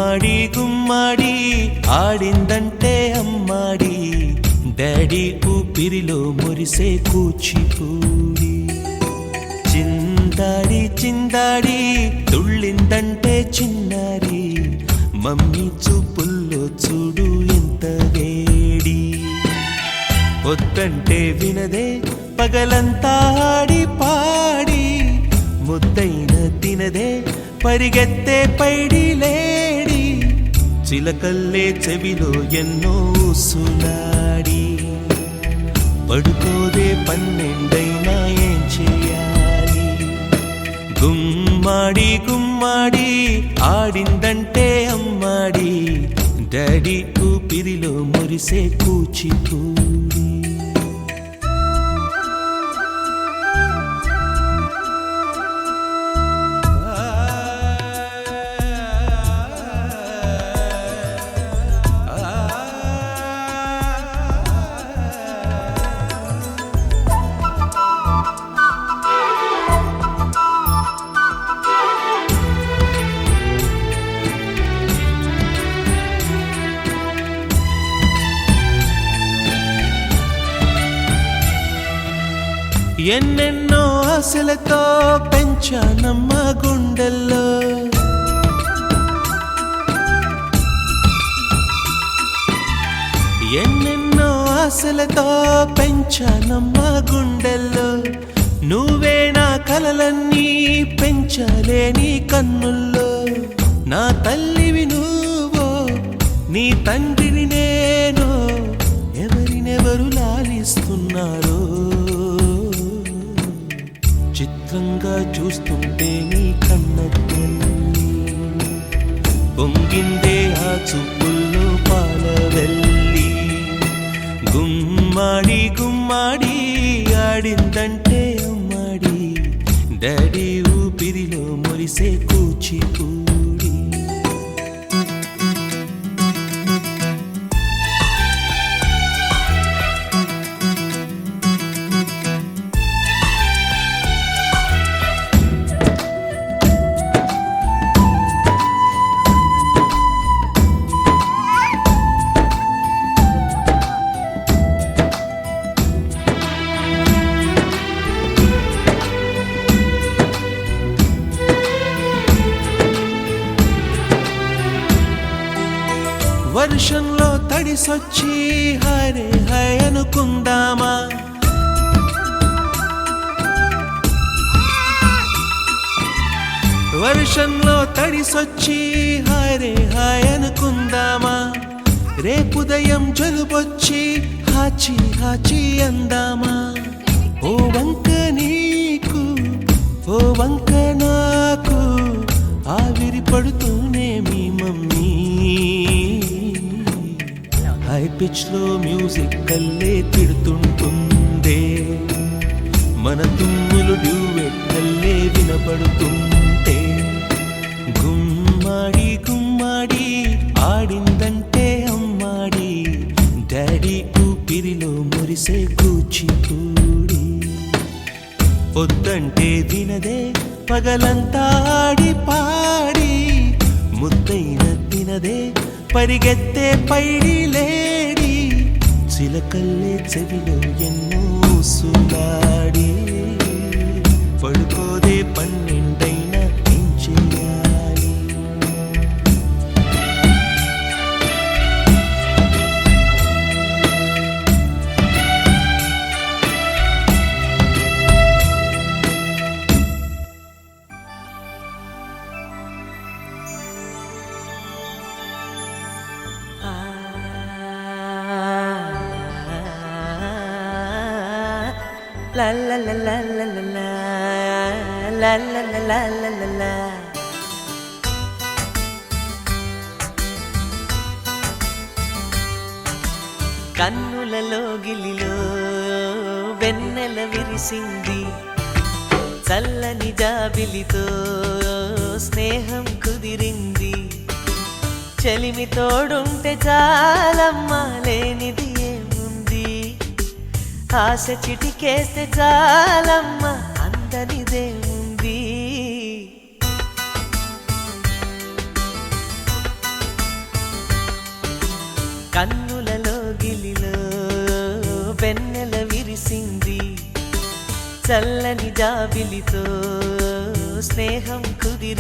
గుమ్మాడి గుమ్మాడి ఆడిందంటే అమ్మాడి డాడీ ఊపిరిలో మురిసే కూచిపూడి చిందాడి చిందాడి తుళ్ళిందంటే చిన్నారి మమ్మీ చూపుల్లో చూడు ఎంత వేడి వద్దంటే వినదే పగలంతా ఆడి పాడి ముద్దైన తినదే పరిగెత్తే పైడి లేడి చిలకల్లే చెవిలో ఎన్నో సులాడి పడుకోదే పన్నెండైనా ఏం చేయాలి గుమ్మాడి గుమ్మాడి ఆడిందంటే అమ్మాడి డాడీ ఊపిరిలో మురిసే కూచిపూడి ఎన్నెన్నో ఆశలతో పెంచానమ్మ గుండెల్లో ఎన్నెన్నో ఆశలతో పెంచానమ్మ గుండెల్లో నువ్వే నా కలలన్నీ పెంచాలే నీ కన్నుల్లో నా తల్లివి నువ్వో నీ తండ్రిని నేను ఎవరినెవరు లాలిస్తున్నారో చిత్రంగా చూస్తుంటే నీ కన్నట్టు పొంగిందే ఆ చూపుల్లో పాలవెల్లి గుమ్మాడి గుమ్మాడి ఆడిందంటే అమ్మాడి డాడీ ఊపిరిలో మురిసే కూచిపూడి వర్షంలో తడిసొచ్చి హరే హై అనుకుందామా వర్షంలో తడిసొచ్చి హరే హై అనుకుందామా రేపుదయం జలుబొచ్చి హాచి హాచి అందామా ఓ వంక నీకు ఓ వంక నాకు ఆవిరి పడుతూనే మీ మమ్మీ హై పిచ్ లో మ్యూజిక్ కల్లే తిడుతుంటుందే మన తుమ్ములు డ్యూయెట్ కల్లే వినపడుతుంటే గుమ్మాడి గుమ్మాడి ఆడిందంటే అమ్మాడి డాడీ ఊపిరిలో మురిసే కూచిపూడి వద్దంటే వినదే పగలంతా ఆడి పాడి ముద్దైన తినదే పరిగెత్తే పైడి లేడి చిలకల్లే చెవిలో ఎన్నో సులాడి పడుకోదే పన్నెండైనా ఏం చేయాలి La la la la la la la la la la la la la la కన్నులలో గిలిలో వెన్నెల విరిసింది చల్లని జాబిలితో స్నేహం కుదిరింది చలిమి తోడుంటే చాలమ్మా లేనిది ఏముంది ఆశ చిటికేస్తే చాలమ్మా అందనిదేముంది కన్నులలో గిలిలో వెన్నెల విరిసింది చల్లని జాబిలితో స్నేహం కుదిరింది